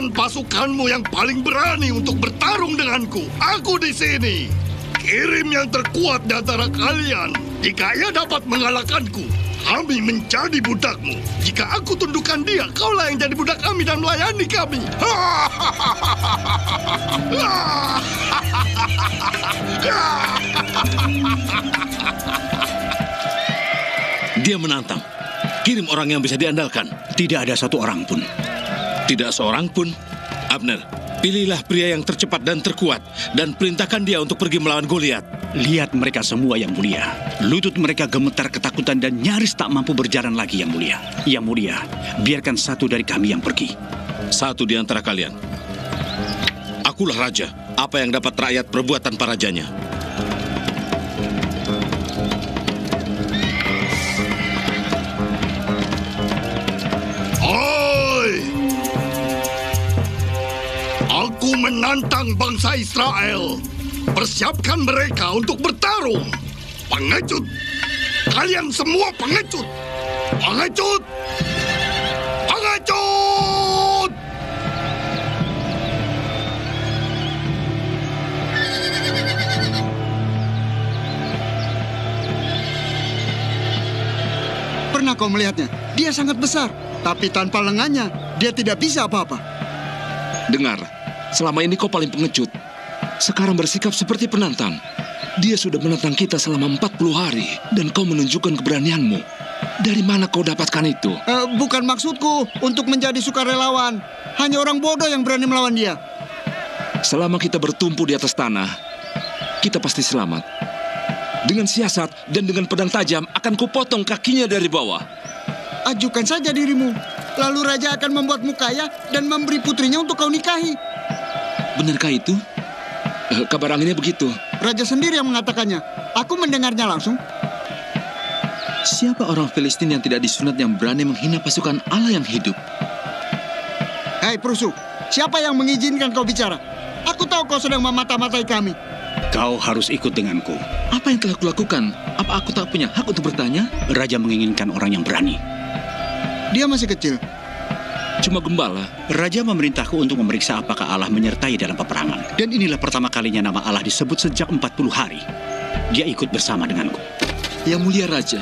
Kirimkan pasukanmu yang paling berani untuk bertarung denganku. Aku di sini. Kirim yang terkuat di antara kalian. Jika ia dapat mengalahkanku, kami menjadi budakmu. Jika aku tundukkan dia, kaulah yang jadi budak kami dan melayani kami. Dia menantang. Kirim orang yang bisa diandalkan. Tidak ada satu orang pun. Tidak seorang pun. Abner, pilihlah pria yang tercepat dan terkuat dan perintahkan dia untuk pergi melawan Goliat. Lihat mereka semua, Yang Mulia. Lutut mereka gemetar ketakutan dan nyaris tak mampu berjalan lagi, Yang Mulia. Yang Mulia, biarkan satu dari kami yang pergi. Satu di antara kalian. Akulah raja. Apa yang dapat rakyat perbuat tanpa rajanya? Aku menantang bangsa Israel. Persiapkan mereka untuk bertarung. Pengecut. Kalian semua pengecut. Pengecut. Pengecut. Pernah kau melihatnya? Dia sangat besar. Tapi tanpa lengannya, dia tidak bisa apa-apa. Dengar, selama ini kau paling pengecut. Sekarang bersikap seperti penantang. Dia sudah menantang kita selama 40 hari. Dan kau menunjukkan keberanianmu. Dari mana kau dapatkan itu? Bukan maksudku untuk menjadi sukarelawan. Hanya orang bodoh yang berani melawan dia. Selama kita bertumpu di atas tanah, kita pasti selamat. Dengan siasat dan dengan pedang tajam akan kupotong kakinya dari bawah. Ajukan saja dirimu. Lalu raja akan membuatmu kaya dan memberi putrinya untuk kau nikahi. Benarkah itu? Kabar anginnya begitu. Raja sendiri yang mengatakannya. Aku mendengarnya langsung. Siapa orang Filistin yang tidak disunat yang berani menghina pasukan Allah yang hidup? Hei perusuh, siapa yang mengizinkan kau bicara? Aku tahu kau sedang memata-matai kami. Kau harus ikut denganku. Apa yang telah kulakukan? Apa aku tak punya hak untuk bertanya? Raja menginginkan orang yang berani. Dia masih kecil. Cuma gembala. Raja memerintahku untuk memeriksa apakah Allah menyertai dalam peperangan. Dan inilah pertama kalinya nama Allah disebut sejak 40 hari. Dia ikut bersama denganku. Yang mulia Raja.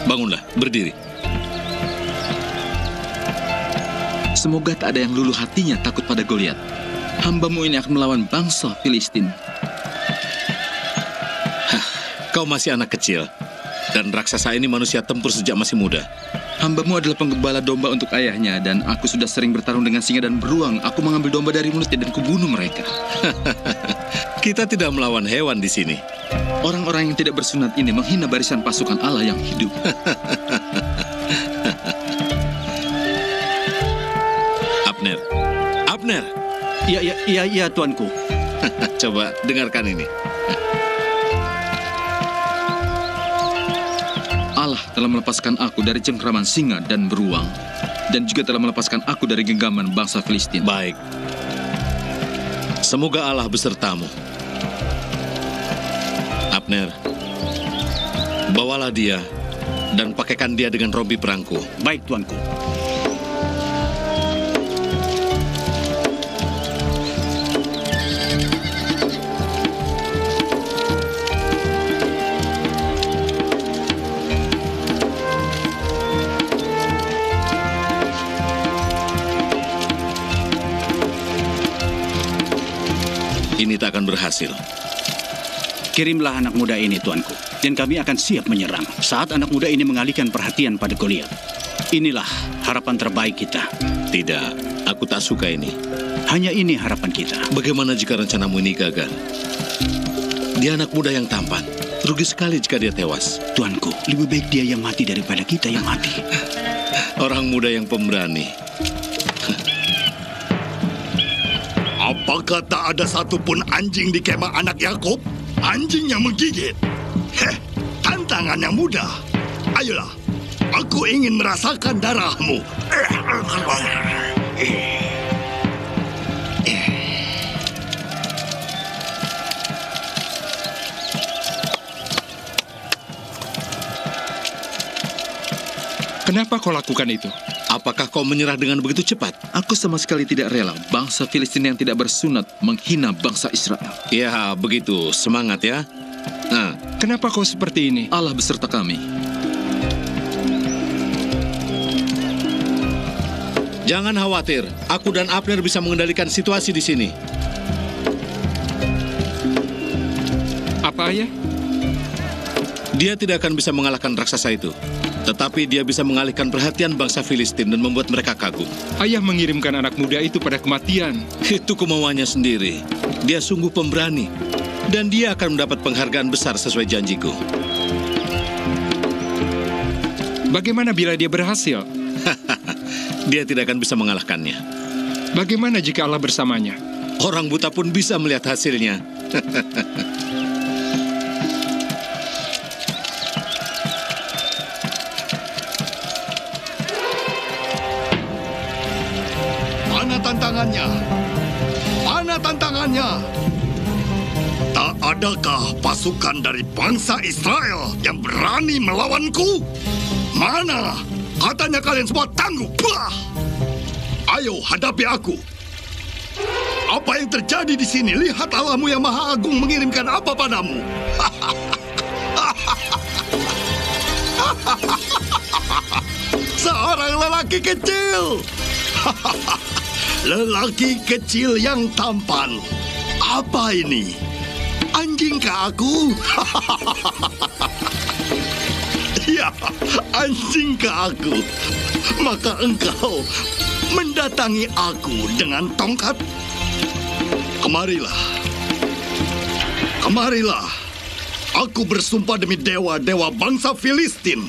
Bangunlah, berdiri. Semoga tak ada yang luluh hatinya takut pada Goliat. Hambamu ini akan melawan bangsa Filistin. Kau masih anak kecil. Dan raksasa ini manusia tempur sejak masih muda. Hambamu adalah penggembala domba untuk ayahnya. Dan aku sudah sering bertarung dengan singa dan beruang. Aku mengambil domba dari mulutnya dan kubunuh mereka. Kita tidak melawan hewan di sini. Orang-orang yang tidak bersunat ini menghina barisan pasukan Allah yang hidup. Abner. Abner. Ya, tuanku. Coba dengarkan ini. Allah telah melepaskan aku dari cengkraman singa dan beruang. Dan juga telah melepaskan aku dari genggaman bangsa Filistin. Baik. Semoga Allah besertamu. Abner, bawalah dia dan pakaikan dia dengan rompi perangku. Baik, tuanku. Ini tak akan berhasil. Kirimlah anak muda ini, tuanku. Dan kami akan siap menyerang saat anak muda ini mengalihkan perhatian pada Goliat. Inilah harapan terbaik kita. Tidak, aku tak suka ini. Hanya ini harapan kita. Bagaimana jika rencanamu ini gagal? Dia anak muda yang tampan. Rugi sekali jika dia tewas. Tuanku, lebih baik dia yang mati daripada kita yang mati. Orang muda yang pemberani. Apakah tak ada satupun anjing di kemah anak Yakub? Anjing yang menggigit. Tantangan yang mudah. Ayolah, aku ingin merasakan darahmu. Kenapa kau lakukan itu? Apakah kau menyerah dengan begitu cepat? Aku sama sekali tidak rela bangsa Filistin yang tidak bersunat menghina bangsa Israel. Ya, begitu. Semangat ya. Nah, Kenapa kau seperti ini? Allah beserta kami. jangan khawatir. Aku dan Abner bisa mengendalikan situasi di sini. Apa, Ayah? Dia tidak akan bisa mengalahkan raksasa itu. Tetapi dia bisa mengalihkan perhatian bangsa Filistin dan membuat mereka kagum. Ayah mengirimkan anak muda itu pada kematian. Itu kemauannya sendiri. Dia sungguh pemberani. Dan dia akan mendapat penghargaan besar sesuai janjiku. Bagaimana bila dia berhasil? Dia tidak akan bisa mengalahkannya. Bagaimana jika Allah bersamanya? Orang buta pun bisa melihat hasilnya. Mana tantangannya? Mana tantangannya? Tak adakah pasukan dari bangsa Israel yang berani melawanku? Mana? Katanya kalian semua tangguh. Bah! Ayo hadapi aku. Apa yang terjadi di sini? Lihat Allahmu yang Maha Agung mengirimkan apa padamu. Seorang lelaki kecil. Lelaki kecil yang tampan. Apa ini? Anjing ke aku? Ya, anjing ke aku. Maka engkau mendatangi aku dengan tongkat. Kemarilah. Kemarilah. Aku bersumpah demi dewa-dewa bangsa Filistin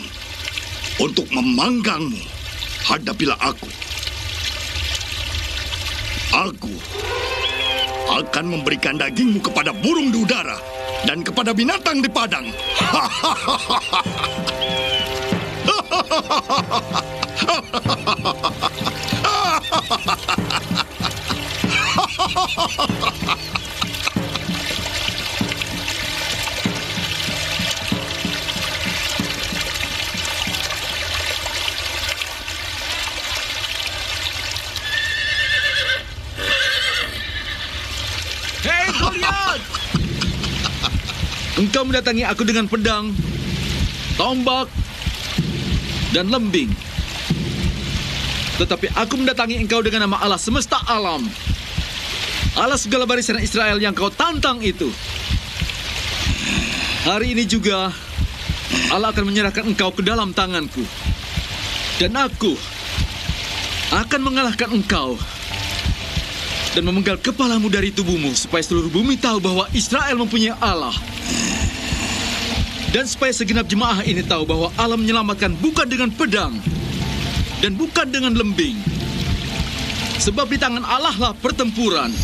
untuk memanggangmu. Hadapilah aku. Aku akan memberikan dagingmu kepada burung di udara dan kepada binatang di padang. Hei Goliat! Engkau mendatangi aku dengan pedang, tombak, dan lembing. Tetapi aku mendatangi engkau dengan nama Allah semesta alam. Allah segala barisan Israel yang kau tantang itu. Hari ini juga Allah akan menyerahkan engkau ke dalam tanganku. Dan aku akan mengalahkan engkau dan memenggal kepalamu dari tubuhmu supaya seluruh bumi tahu bahwa Israel mempunyai Allah. Dan supaya segenap jemaah ini tahu bahwa Allah menyelamatkan bukan dengan pedang dan bukan dengan lembing. Sebab di tangan Allah lah pertempuran.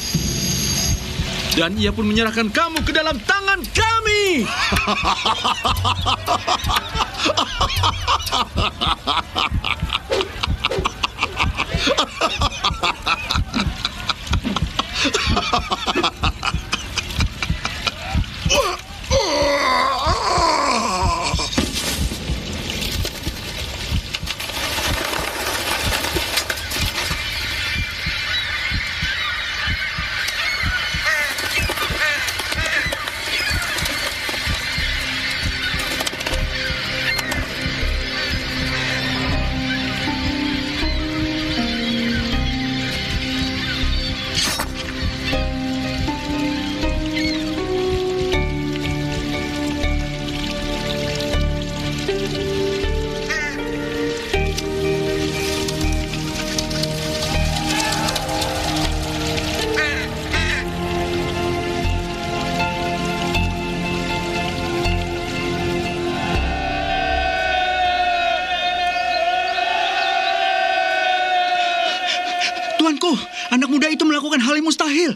Dan ia pun menyerahkan kamu ke dalam tangan kami. Tuanku, anak muda itu melakukan hal yang mustahil.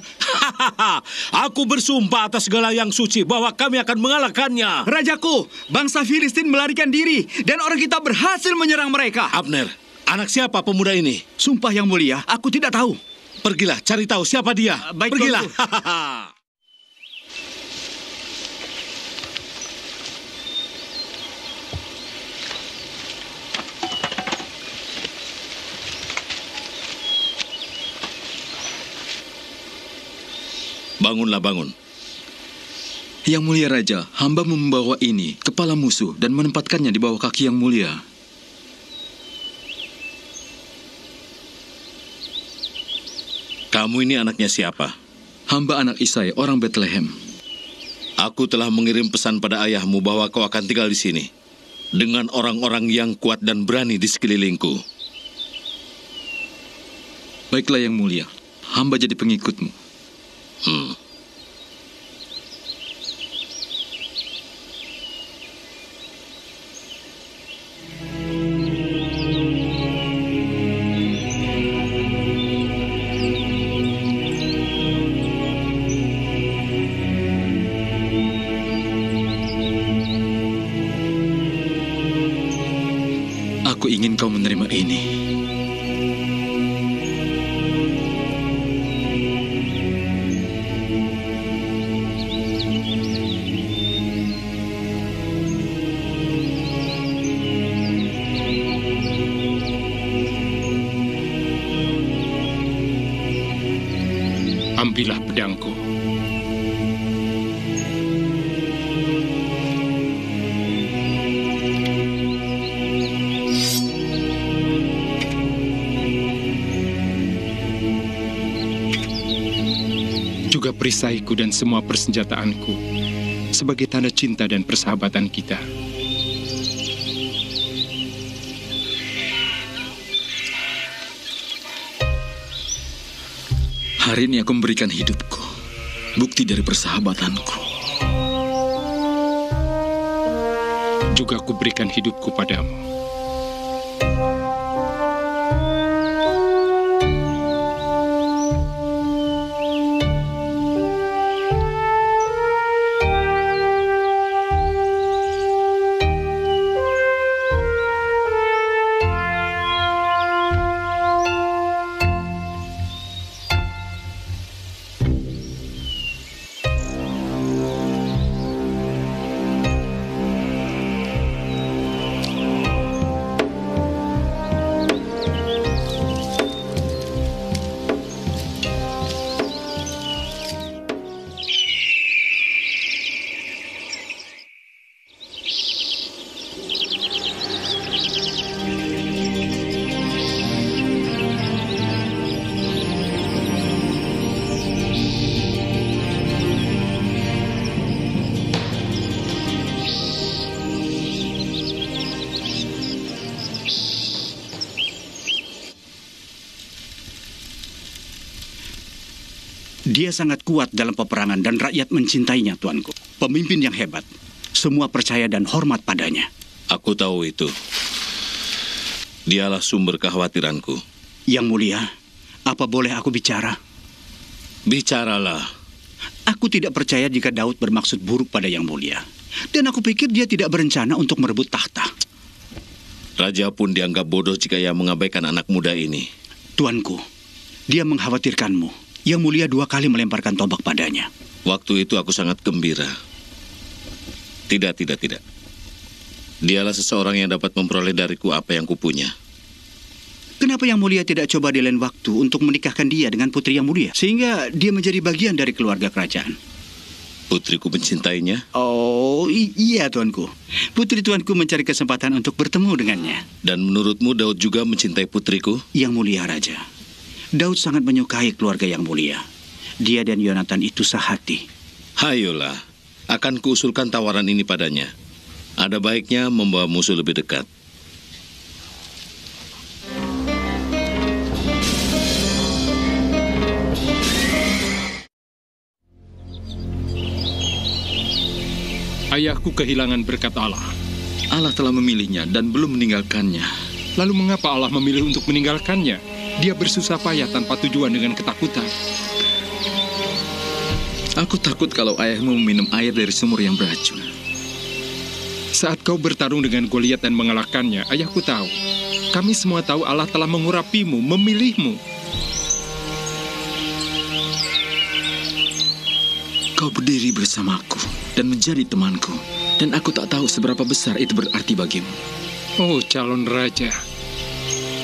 Aku bersumpah atas segala yang suci bahwa kami akan mengalahkannya. Rajaku, bangsa Filistin melarikan diri dan orang kita berhasil menyerang mereka. Abner, anak siapa pemuda ini? Sumpah yang mulia, aku tidak tahu. Pergilah, cari tahu siapa dia. Baik, Pergilah. Tuanku. Bangunlah, bangun. Yang mulia Raja, hamba membawa ini, kepala musuh, dan menempatkannya di bawah kaki yang mulia. Kamu ini anaknya siapa? Hamba anak Isai, orang Bethlehem. Aku telah mengirim pesan pada ayahmu bahwa kau akan tinggal di sini dengan orang-orang yang kuat dan berani di sekelilingku. Baiklah yang mulia, hamba jadi pengikutmu. Aku ingin kau menerima ini. Ambillah pedangku. Juga perisaiku dan semua persenjataanku sebagai tanda cinta dan persahabatan kita. Hari ini aku memberikan hidupku, bukti dari persahabatanku. Juga aku berikan hidupku padamu. Dia sangat kuat dalam peperangan dan rakyat mencintainya, tuanku. Pemimpin yang hebat. Semua percaya dan hormat padanya. Aku tahu itu. Dialah sumber kekhawatiranku. Yang mulia, apa boleh aku bicara? Bicaralah. Aku tidak percaya jika Daud bermaksud buruk pada Yang Mulia. Dan aku pikir dia tidak berencana untuk merebut tahta. Raja pun dianggap bodoh jika ia mengabaikan anak muda ini. Tuanku, dia mengkhawatirkanmu. Yang Mulia 2 kali melemparkan tombak padanya. Waktu itu aku sangat gembira. Tidak. Dialah seseorang yang dapat memperoleh dariku apa yang kupunya. Kenapa Yang Mulia tidak coba di lain waktu untuk menikahkan dia dengan putri Yang Mulia? Sehingga dia menjadi bagian dari keluarga kerajaan. Putriku mencintainya? Oh, iya tuanku. Putri tuanku mencari kesempatan untuk bertemu dengannya. Dan menurutmu Daud juga mencintai putriku? Yang Mulia Raja, Daud sangat menyukai keluarga Yang Mulia. Dia dan Yonatan itu sehati. Hayolah, akan kuusulkan tawaran ini padanya. Ada baiknya membawa musuh lebih dekat. Ayahku kehilangan berkat Allah. Allah telah memilihnya dan belum meninggalkannya. Lalu mengapa Allah memilih untuk meninggalkannya? Dia bersusah payah tanpa tujuan dengan ketakutan. Aku takut kalau ayahmu meminum air dari sumur yang beracun. Saat kau bertarung dengan Goliat dan mengalahkannya, ayahku tahu. Kami semua tahu Allah telah mengurapimu, memilihmu. Kau berdiri bersamaku dan menjadi temanku. Dan aku tak tahu seberapa besar itu berarti bagimu. Oh, calon raja.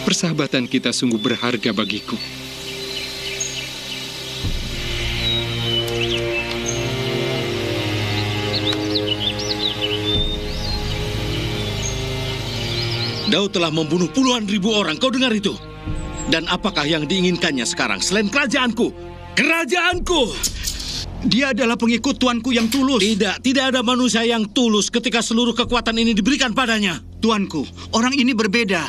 Persahabatan kita sungguh berharga bagiku. Daud telah membunuh puluhan ribu orang, kau dengar itu? Dan apakah yang diinginkannya sekarang selain kerajaanku? Kerajaanku! Dia adalah pengikut tuanku yang tulus. Tidak ada manusia yang tulus ketika seluruh kekuatan ini diberikan padanya. Tuanku, orang ini berbeda.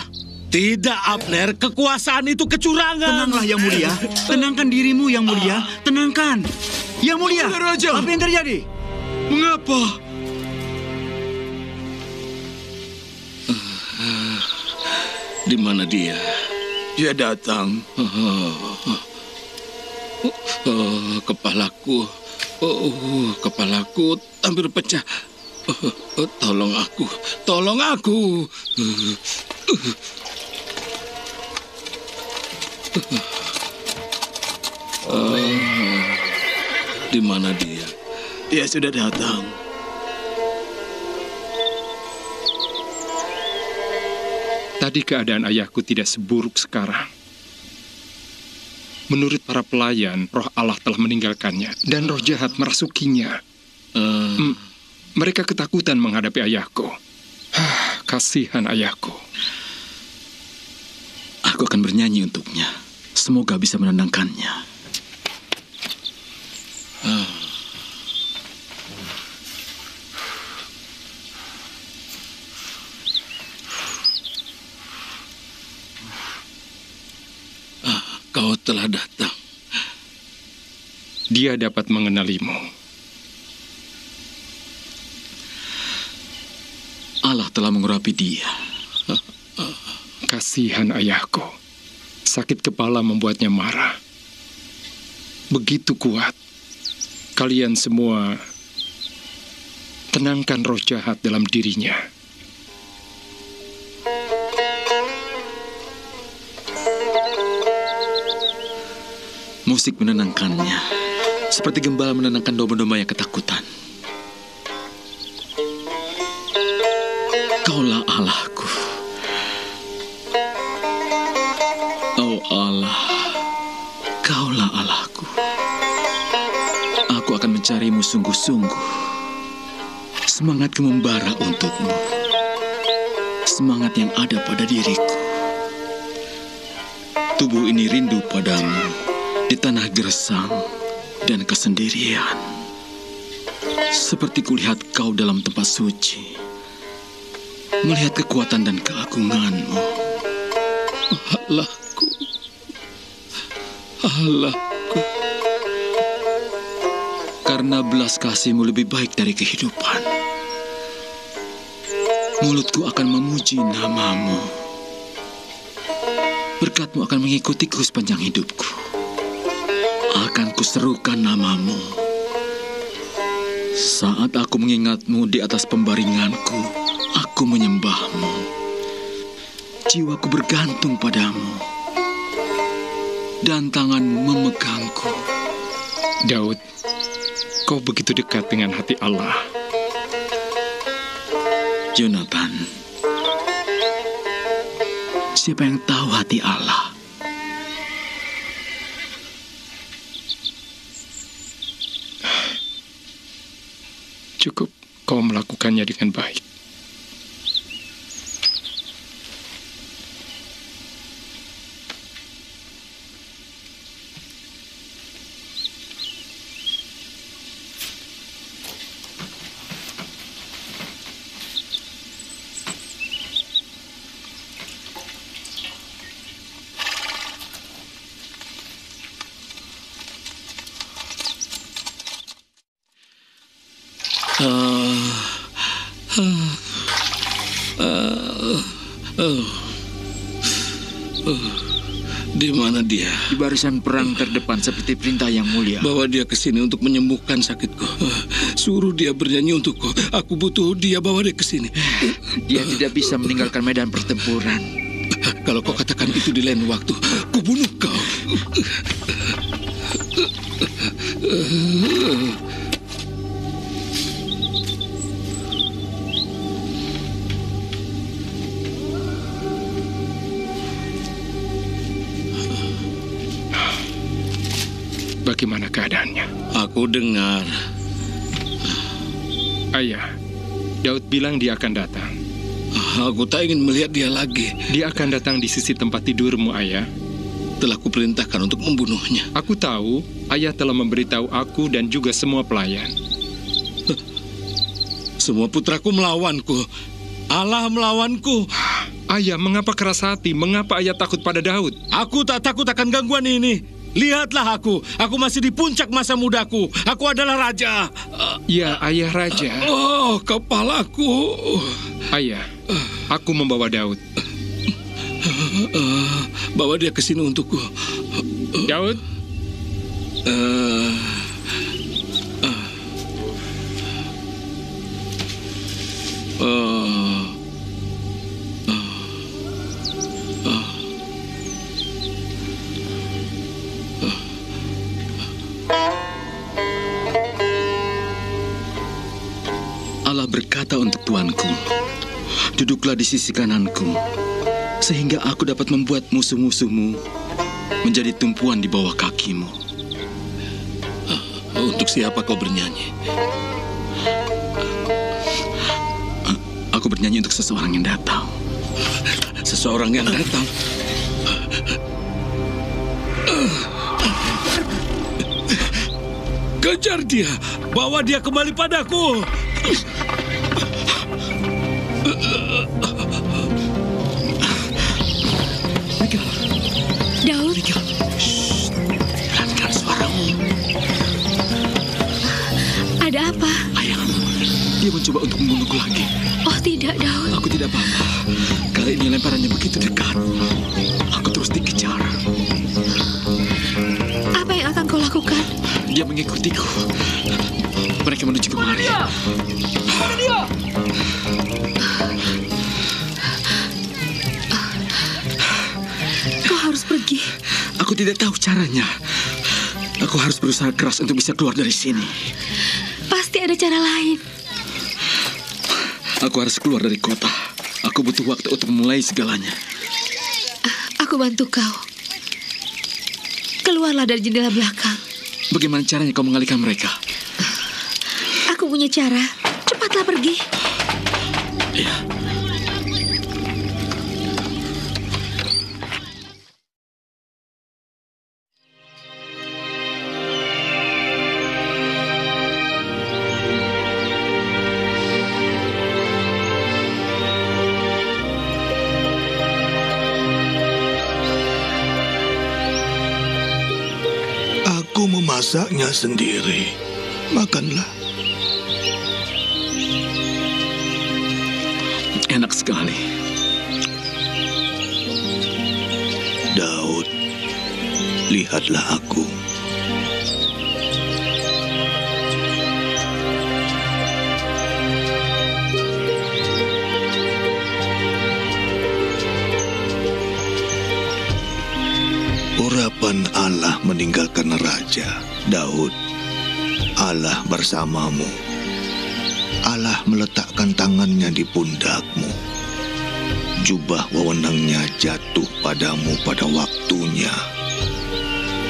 Tidak, Abner. Kekuasaan itu kecurangan. Tenanglah, Yang Mulia. Tenangkan dirimu, Yang Mulia. Tenangkan. Yang Mulia, Raja. apa yang terjadi? Mengapa? Di mana dia? Dia datang. Kepalaku. Kepalaku hampir pecah. Tolong aku. Tolong aku. Di mana dia? Dia sudah datang. Tadi keadaan ayahku tidak seburuk sekarang. Menurut para pelayan, roh Allah telah meninggalkannya dan roh jahat merasukinya. Mereka ketakutan menghadapi ayahku. Kasihan ayahku. Aku akan bernyanyi untuknya. Semoga bisa menenangkannya. Kau telah datang. Dia dapat mengenalimu. Allah telah mengurapi dia. Kasihan ayahku. Sakit kepala membuatnya marah. Begitu kuat. Kalian semua tenangkan roh jahat dalam dirinya. Musik menenangkannya, seperti gembala menenangkan domba-domba yang ketakutan. Kaulah Allahku. Oh Allah, Kaulah Allahku. Aku akan mencarimu sungguh-sungguh. Semangatku membara untukmu. Semangat yang ada pada diriku. Tubuh ini rindu padamu. Di tanah gersang dan kesendirian. Seperti kulihat kau dalam tempat suci. Melihat kekuatan dan keagunganmu. Allahku. Allahku. Karena belas kasihmu lebih baik dari kehidupan. Mulutku akan memuji namamu. Berkatmu akan mengikutiku sepanjang hidupku. Akan kuserukan namamu. Saat aku mengingatmu di atas pembaringanku, aku menyembahmu. Jiwaku bergantung padamu. Dan tanganmu memegangku. Daud, kau begitu dekat dengan hati Allah. Jonathan, siapa yang tahu hati Allah? Cukup kau melakukannya dengan baik. Di mana dia? Di barisan perang terdepan seperti perintah Yang Mulia. Bawa dia ke sini untuk menyembuhkan sakitku. Suruh dia bernyanyi untukku. Aku butuh dia, bawa dia ke sini. Dia tidak bisa meninggalkan medan pertempuran. Kalau kau katakan itu di lain waktu, ku bunuh kau. Bagaimana keadaannya? Aku dengar. Ayah, Daud bilang dia akan datang. Aku tak ingin melihat dia lagi. Dia akan datang di sisi tempat tidurmu, Ayah. Telah kuperintahkan untuk membunuhnya. Aku tahu, Ayah telah memberitahu aku dan juga semua pelayan. Semua putraku melawanku. Allah melawanku. Ayah, mengapa keras hati? Mengapa Ayah takut pada Daud? Aku tak takut akan gangguan ini. Lihatlah aku masih di puncak masa mudaku. Aku adalah raja. Ya, Ayah raja. Oh, kepalaku. Ayah, aku membawa Daud. Bawa dia ke sini untukku. Daud? Allah berkata untuk tuanku, duduklah di sisi kananku, sehingga aku dapat membuat musuh-musuhmu menjadi tumpuan di bawah kakimu. Untuk siapa kau bernyanyi? Aku bernyanyi untuk seseorang yang datang. Seseorang yang datang. Kejar dia, bawa dia kembali padaku. Daud. Dengarkan suaramu. Ada apa? Ayah, dia mencoba untuk membunuhku lagi. Oh tidak, Daud. Aku tidak apa-apa. Kali ini lemparannya begitu dekat. Aku terus dikejar. Apa yang akan kau lakukan? Dia mengikutiku. Mereka menuju kemari. Kau harus pergi. Aku tidak tahu caranya. Aku harus berusaha keras untuk bisa keluar dari sini. Pasti ada cara lain. Aku harus keluar dari kota. Aku butuh waktu untuk memulai segalanya. Aku bantu kau. Keluarlah dari jendela belakang. Bagaimana caranya kau mengalihkan mereka? Aku punya cara. Cepatlah pergi. Ya. Aku memasaknya sendiri. Makanlah. Enak sekali. Daud, lihatlah aku. Urapan Allah meninggalkan raja. Daud, Allah bersamamu. Allah meletakkan tangannya di pundakmu. Jubah wewenangnya jatuh padamu pada waktunya.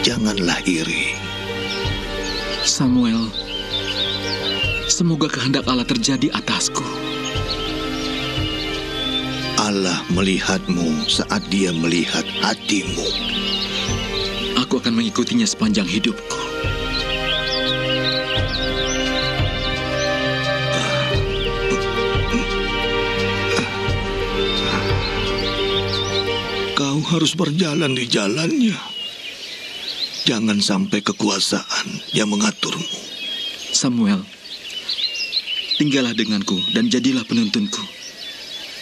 Janganlah iri. Samuel, semoga kehendak Allah terjadi atasku. Allah melihatmu saat Dia melihat hatimu. Aku akan mengikutinya sepanjang hidupku. Kau harus berjalan di jalannya. Jangan sampai kekuasaan yang mengaturmu. Samuel, tinggallah denganku dan jadilah penuntunku.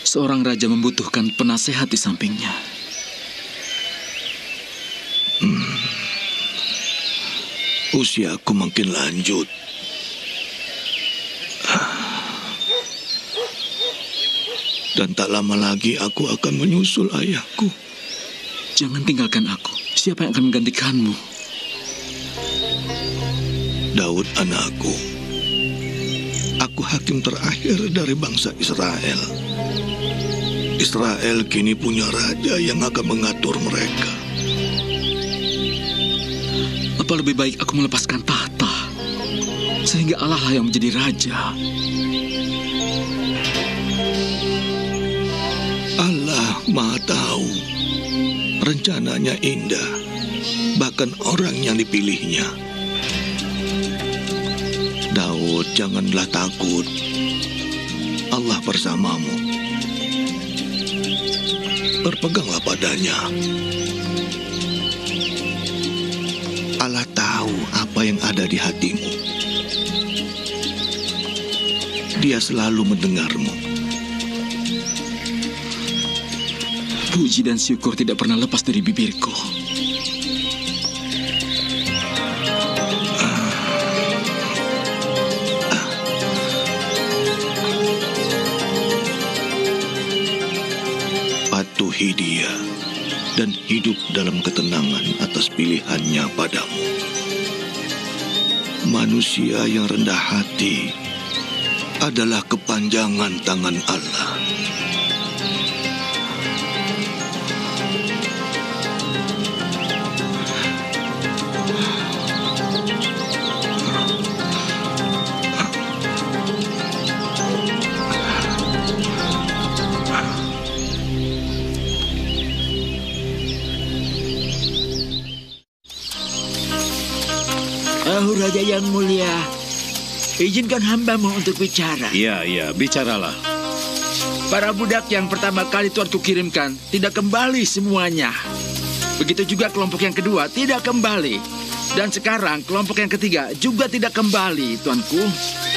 Seorang raja membutuhkan penasehat di sampingnya. Usiaku makin lanjut. Dan tak lama lagi aku akan menyusul ayahku. Jangan tinggalkan aku. Siapa yang akan menggantikanmu? Daud anakku. Aku hakim terakhir dari bangsa Israel. Israel kini punya raja yang akan mengatur mereka. Apa lebih baik aku melepaskan tahta, sehingga Allah lah yang menjadi raja? Maha tahu, rencananya indah, bahkan orang yang dipilihnya. Daud, janganlah takut. Allah bersamamu. Berpeganglah padanya. Allah tahu apa yang ada di hatimu. Dia selalu mendengarmu. Puji dan syukur tidak pernah lepas dari bibirku. Patuhi dia dan hidup dalam ketenangan atas pilihannya padamu. Manusia yang rendah hati adalah kepanjangan tangan Allah. Raja yang mulia, izinkan hambamu untuk bicara. Iya, bicaralah. Para budak yang pertama kali tuanku kirimkan tidak kembali semuanya. Begitu juga kelompok yang kedua tidak kembali. Dan sekarang kelompok yang ketiga juga tidak kembali, tuanku.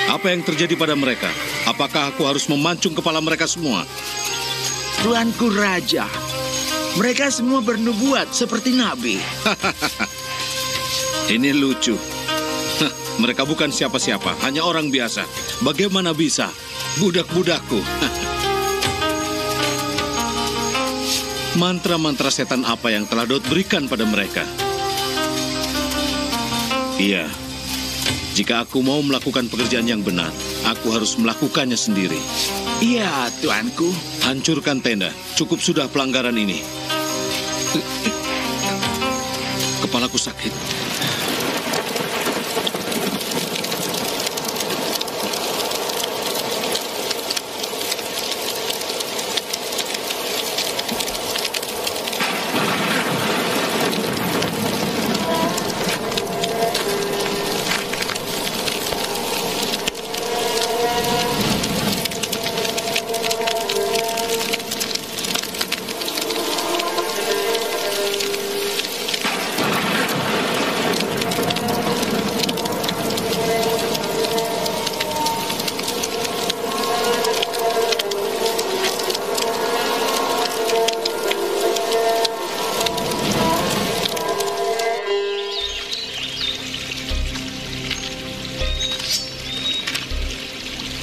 Apa yang terjadi pada mereka? Apakah aku harus memancung kepala mereka semua? Tuanku Raja, mereka semua bernubuat seperti nabi. Ini lucu. Mereka bukan siapa-siapa, hanya orang biasa. Bagaimana bisa? Budak-budakku. Mantra-mantra setan apa yang telah Daud berikan pada mereka? Iya, jika aku mau melakukan pekerjaan yang benar, aku harus melakukannya sendiri. Iya, tuanku. Hancurkan tenda, cukup sudah pelanggaran ini. Kepalaku sakit.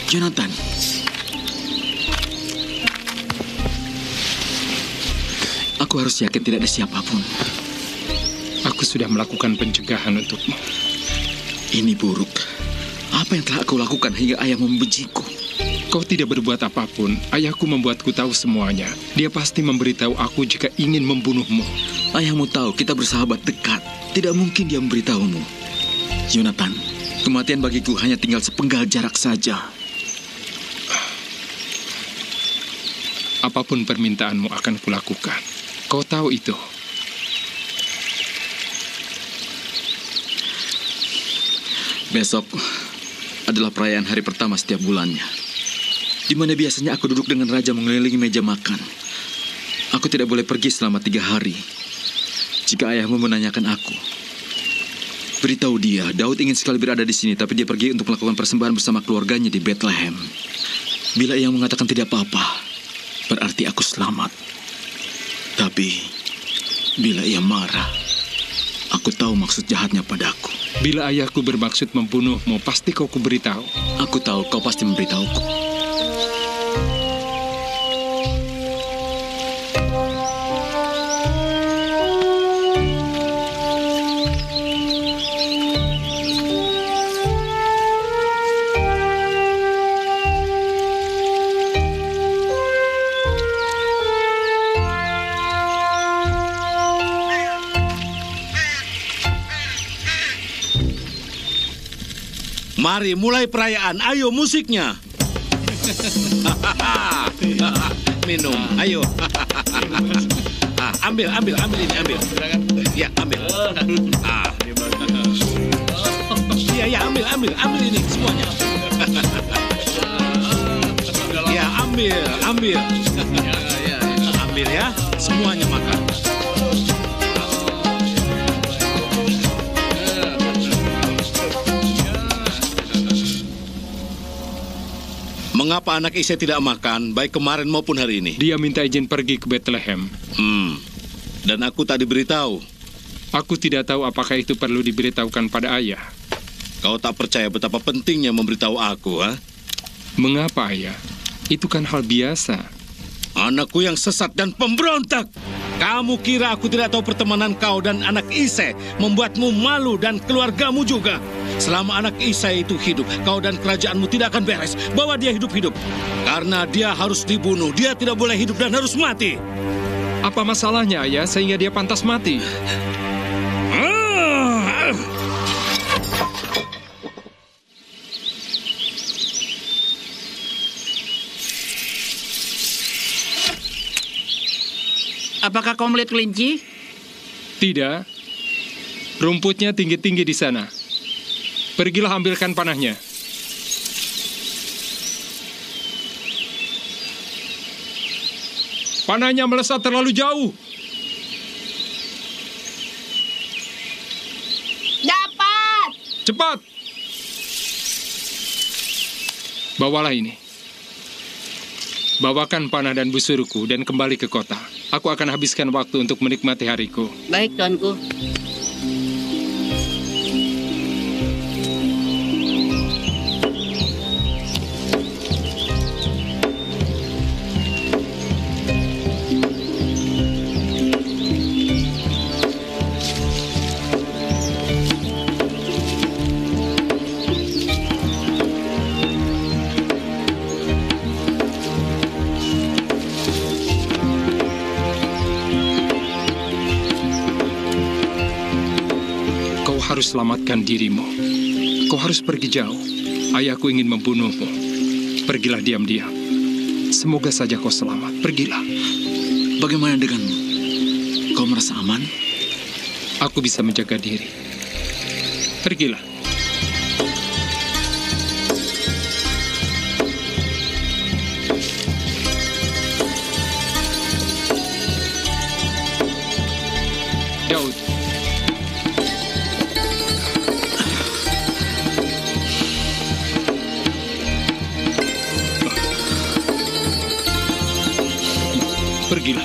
Jonathan. Aku harus yakin tidak ada siapapun. Aku sudah melakukan pencegahan untukmu. Ini buruk. Apa yang telah aku lakukan hingga ayah membenciku? Kau tidak berbuat apapun. Ayahku membuatku tahu semuanya. Dia pasti memberitahu aku jika ingin membunuhmu. Ayahmu tahu kita bersahabat dekat. Tidak mungkin dia memberitahumu. Jonathan, kematian bagiku hanya tinggal sepenggal jarak saja. Apapun permintaanmu akan kulakukan. Kau tahu itu. Besok adalah perayaan hari pertama setiap bulannya, di mana biasanya aku duduk dengan raja mengelilingi meja makan. Aku tidak boleh pergi selama 3 hari. Jika ayahmu menanyakan aku, beritahu dia, Daud ingin sekali berada di sini, tapi dia pergi untuk melakukan persembahan bersama keluarganya di Bethlehem. Bila ia mengatakan tidak apa-apa, berarti aku selamat. Tapi, bila ia marah, aku tahu maksud jahatnya padaku. Bila ayahku bermaksud membunuhmu, pasti kau kuberitahu. Aku tahu kau pasti memberitahuku. Mari mulai perayaan, ayo musiknya. Minum, ayo. Ambil ini, ambil. Ya, ambil. Ya, ambil ini semuanya. Ya, ambil. Ambil ya, semuanya makan. Mengapa anak Isai tidak makan, baik kemarin maupun hari ini? Dia minta izin pergi ke Bethlehem. Dan aku tak diberitahu. Aku tidak tahu apakah itu perlu diberitahukan pada ayah. Kau tak percaya betapa pentingnya memberitahu aku, ha? Mengapa, ayah? Itu kan hal biasa. Anakku yang sesat dan pemberontak. Kamu kira aku tidak tahu pertemanan kau dan anak Isai membuatmu malu dan keluargamu juga. Selama anak Isai itu hidup, kau dan kerajaanmu tidak akan beres. Bawa dia hidup-hidup. Karena dia harus dibunuh. Dia tidak boleh hidup dan harus mati. Apa masalahnya, ayah, sehingga dia pantas mati? Apakah kau melihat kelinci? Tidak. Rumputnya tinggi-tinggi di sana. Pergilah ambilkan panahnya. Panahnya melesat terlalu jauh. Dapat! Cepat! Bawalah ini. Bawakan panah dan busurku dan kembali ke kota. Aku akan habiskan waktu untuk menikmati hariku. Baik, tuanku. Harus selamatkan dirimu. Kau harus pergi jauh. Ayahku ingin membunuhmu. Pergilah diam-diam. Semoga saja kau selamat. Pergilah. Bagaimana denganmu? Kau merasa aman? Aku bisa menjaga diri. Pergilah. Daud. Pergilah.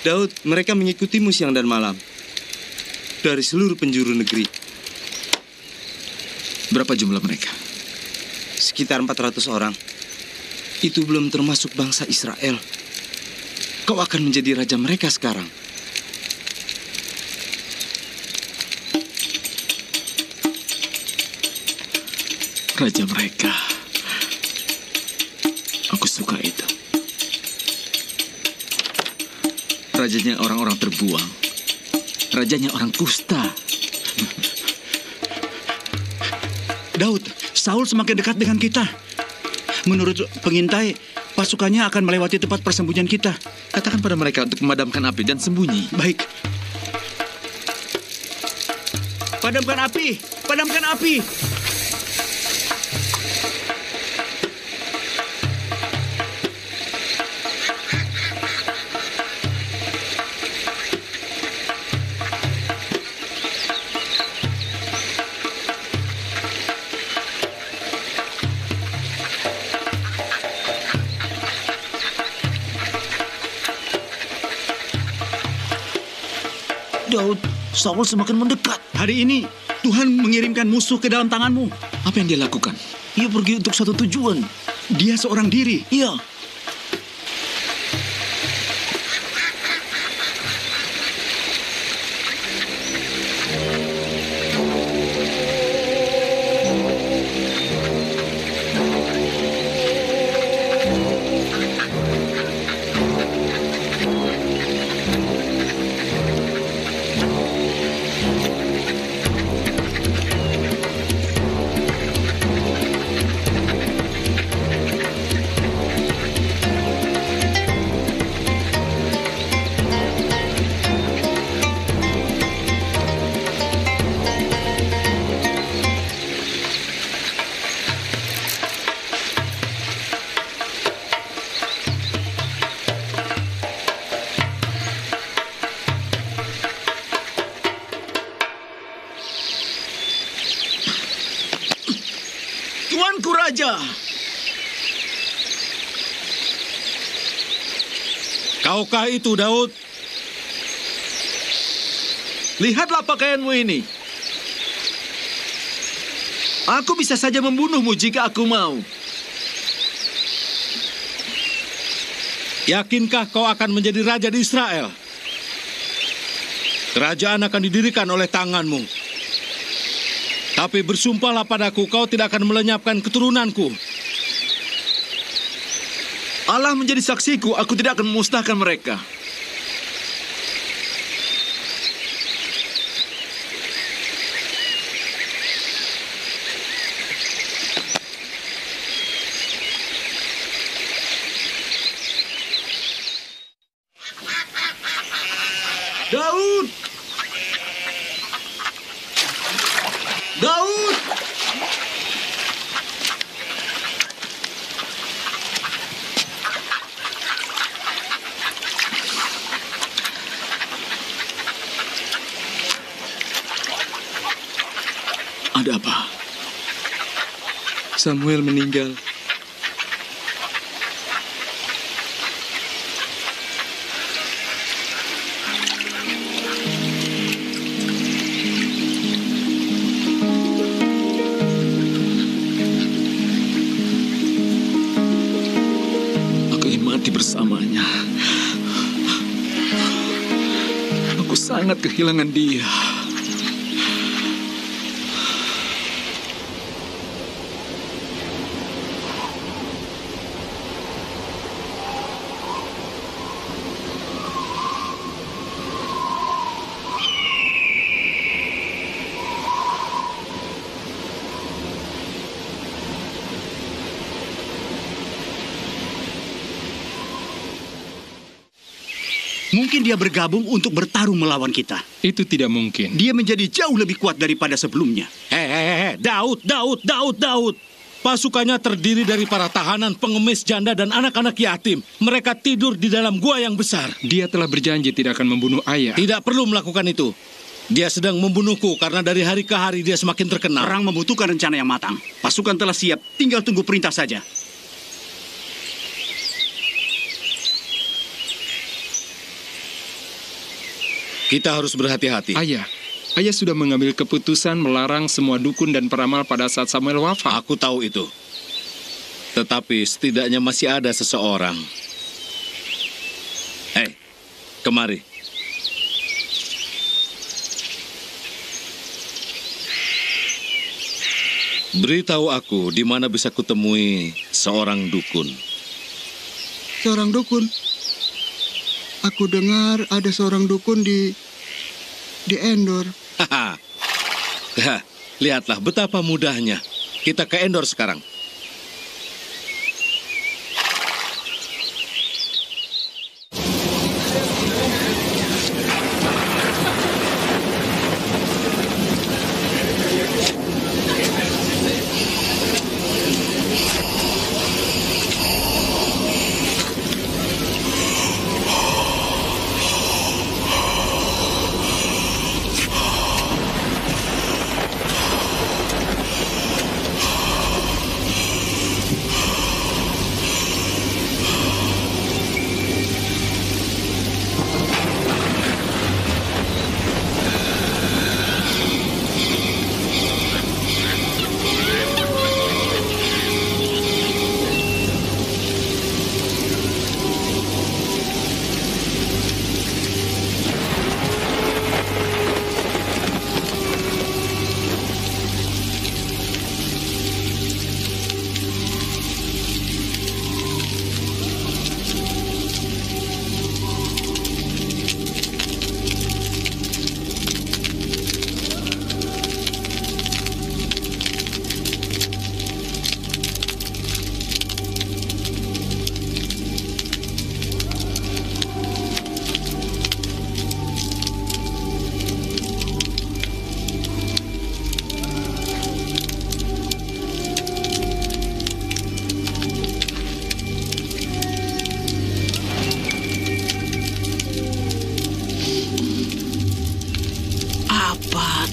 Daud, mereka mengikutimu siang dan malam. Dari seluruh penjuru negeri. Berapa jumlah mereka? Sekitar 400 orang. Itu belum termasuk bangsa Israel. Kau akan menjadi raja mereka sekarang. Raja mereka. Aku suka itu. Rajanya orang-orang terbuang. Rajanya orang kusta. Daud, Saul semakin dekat dengan kita. Menurut pengintai, pasukannya akan melewati tempat persembunyian kita. Katakan pada mereka untuk memadamkan api dan sembunyi. Baik. Padamkan api! Padamkan api! Daud, Saul semakin mendekat. Hari ini, Tuhan mengirimkan musuh ke dalam tanganmu. Apa yang dia lakukan? Ia pergi untuk satu tujuan. Dia seorang diri. Iya. Kaukah itu, Daud? Lihatlah pakaianmu ini. Aku bisa saja membunuhmu jika aku mau. Yakinkah kau akan menjadi raja di Israel? Kerajaan akan didirikan oleh tanganmu. Tapi bersumpahlah padaku, kau tidak akan melenyapkan keturunanku. Allah menjadi saksiku, aku tidak akan memusnahkan mereka. Daud! Daud! Ada apa? Samuel meninggal. Bersamanya. Aku sangat kehilangan dia. Mungkin dia bergabung untuk bertarung melawan kita. Itu tidak mungkin. Dia menjadi jauh lebih kuat daripada sebelumnya. Daud. Pasukannya terdiri dari para tahanan, pengemis, janda, dan anak-anak yatim. Mereka tidur di dalam gua yang besar. Dia telah berjanji tidak akan membunuh ayah. Tidak perlu melakukan itu. Dia sedang membunuhku karena dari hari ke hari dia semakin terkenal. Perang membutuhkan rencana yang matang. Pasukan telah siap, tinggal tunggu perintah saja. Kita harus berhati-hati. Ayah sudah mengambil keputusan melarang semua dukun dan peramal pada saat Samuel wafat. Aku tahu itu. Tetapi setidaknya masih ada seseorang. Hei, kemari. Beritahu aku di mana bisa kutemui seorang dukun. Seorang dukun? Aku dengar ada seorang dukun di Endor. Lihatlah betapa mudahnya. Kita ke Endor sekarang.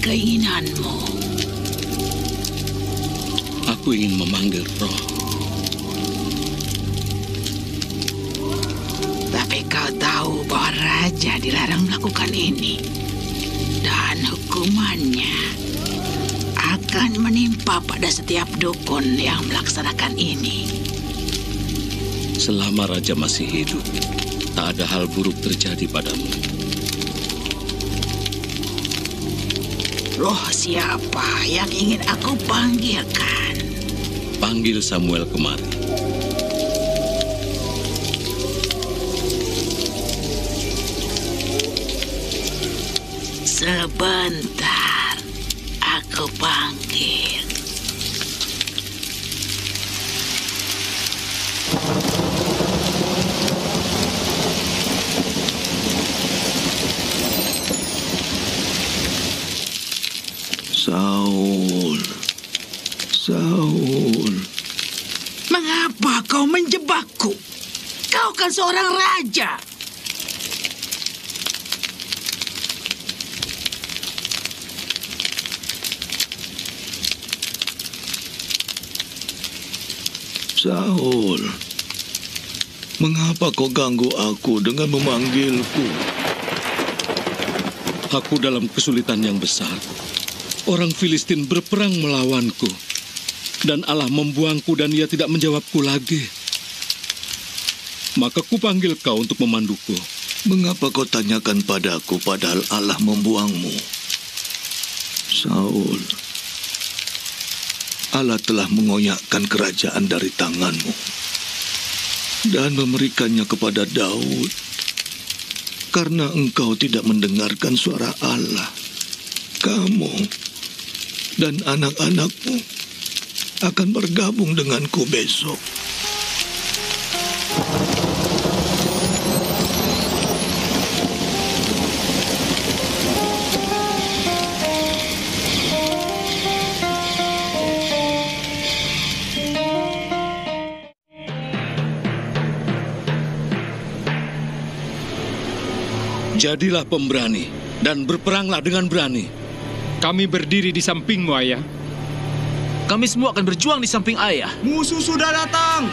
keinginanmu? Aku ingin memanggil roh. Tapi kau tahu bahwa raja dilarang melakukan ini. Dan hukumannya akan menimpa pada setiap dukun yang melaksanakan ini. Selama raja masih hidup, tak ada hal buruk terjadi padamu. Roh siapa yang ingin aku panggilkan? Panggil Samuel kemari. Sebentar, aku panggil. Saul, Saul. Mengapa kau menjebakku? Kau kan seorang raja. Saul, mengapa kau ganggu aku dengan memanggilku? Aku dalam kesulitan yang besar. Orang Filistin berperang melawanku. Dan Allah membuangku dan ia tidak menjawabku lagi. Maka kupanggil kau untuk memanduku. Mengapa kau tanyakan padaku padahal Allah membuangmu? Saul, Allah telah mengoyakkan kerajaan dari tanganmu dan memberikannya kepada Daud karena engkau tidak mendengarkan suara Allah. Kamu dan anak-anakmu akan bergabung denganku besok. Jadilah pemberani dan berperanglah dengan berani. Kami berdiri di sampingmu, Ayah. Kami semua akan berjuang di samping Ayah. Musuh sudah datang.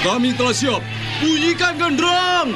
Kami telah siap. Bunyikan genderang!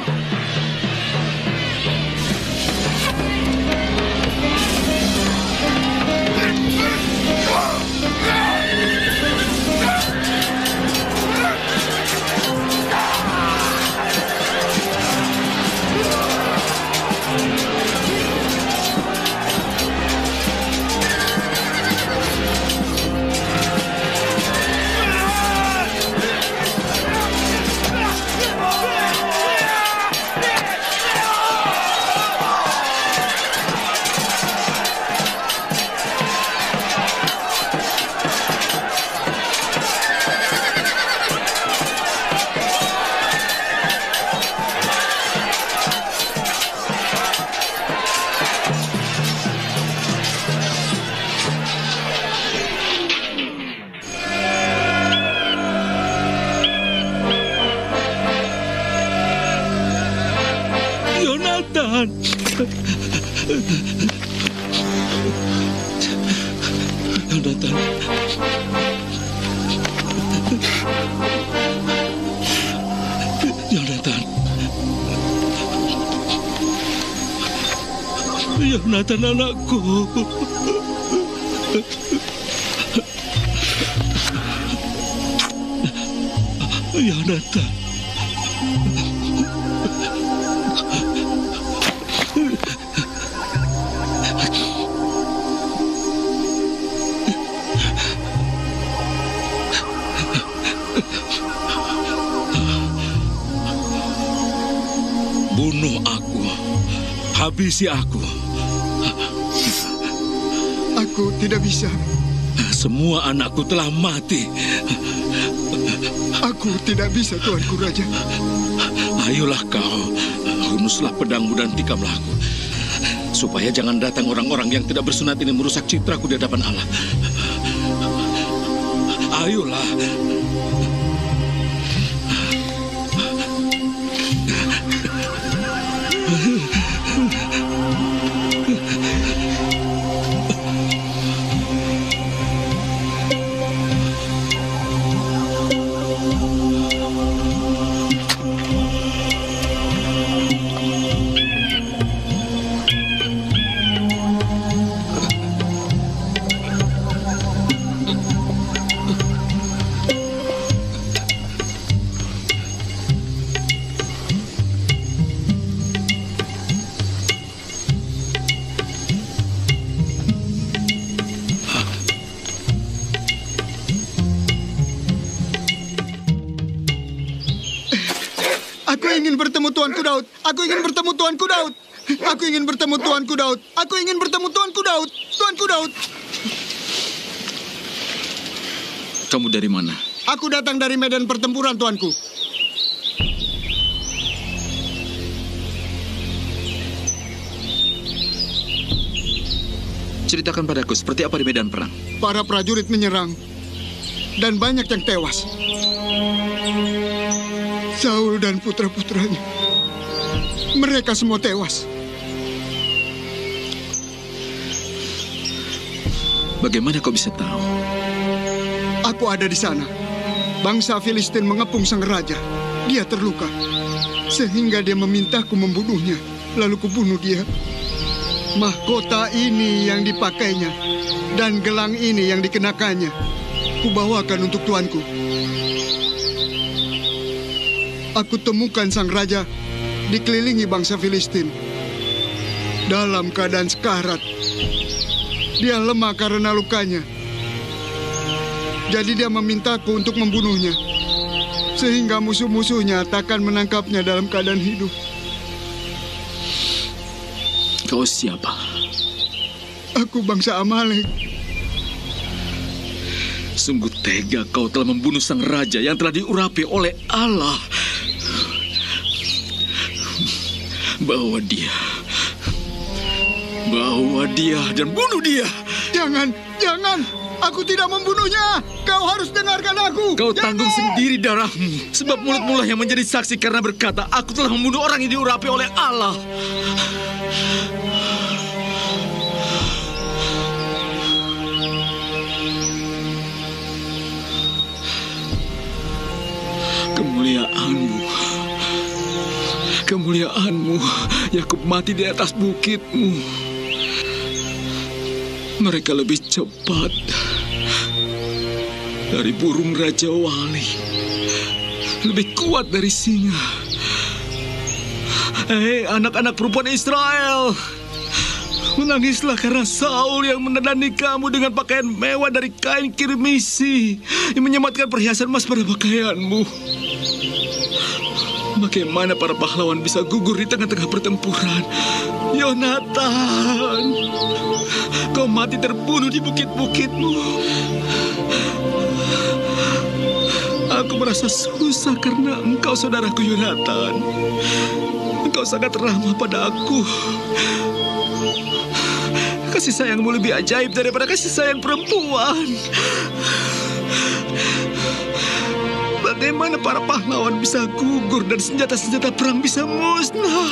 Yonatan! Yonatan! Yonatan! Yonatan anakku! Yonatan! Bunuh aku, habisi aku. Aku tidak bisa. Semua anakku telah mati. Aku tidak bisa, Tuanku Raja. Ayolah kau, hunuslah pedangmu dan tikamlah aku. Supaya jangan datang orang-orang yang tidak bersunat ini merusak citraku di hadapan Allah. Ayolah. Aku ingin bertemu Tuanku Daud. Aku ingin bertemu Tuanku Daud. Aku ingin bertemu Tuanku Daud. Aku ingin bertemu Tuanku Daud. Tuanku Daud. Kamu dari mana? Aku datang dari medan pertempuran, Tuanku. Ceritakan padaku seperti apa di medan perang. Para prajurit menyerang dan banyak yang tewas. Saul dan putra-putranya. Mereka semua tewas. Bagaimana kau bisa tahu? Aku ada di sana. Bangsa Filistin mengepung sang raja. Dia terluka. Sehingga dia memintaku membunuhnya. Lalu kubunuh dia. Mahkota ini yang dipakainya. Dan gelang ini yang dikenakannya. Kubawakan untuk tuanku. Aku temukan sang raja dikelilingi bangsa Filistin. Dalam keadaan sekarat. Dia lemah karena lukanya. Jadi dia memintaku untuk membunuhnya. Sehingga musuh-musuhnya takkan menangkapnya dalam keadaan hidup. Kau siapa? Aku bangsa Amalek. Sungguh tega kau telah membunuh sang raja yang telah diurapi oleh Allah. Bawa dia. Bawa dia dan bunuh dia. Jangan, jangan. Aku tidak membunuhnya. Kau harus dengarkan aku. Kau tanggung sendiri darahmu. Sebab mulutmu lah yang menjadi saksi karena berkata, aku telah membunuh orang yang diurapi oleh Allah. Kemuliaanmu. Kemuliaanmu. Yakub mati di atas bukitmu. Mereka lebih cepat dari burung Raja Wali, lebih kuat dari singa. Hei anak-anak perempuan Israel, menangislah karena Saul yang menandani kamu dengan pakaian mewah dari kain kirmisi yang menyematkan perhiasan emas pada pakaianmu. Bagaimana para pahlawan bisa gugur di tengah-tengah pertempuran? Yonatan, kau mati terbunuh di bukit-bukitmu. Aku merasa susah karena engkau saudaraku Yonatan. Engkau sangat ramah pada aku. Kasih sayangmu lebih ajaib daripada kasih sayang perempuan. Bagaimana para pahlawan bisa gugur dan senjata-senjata perang bisa musnah?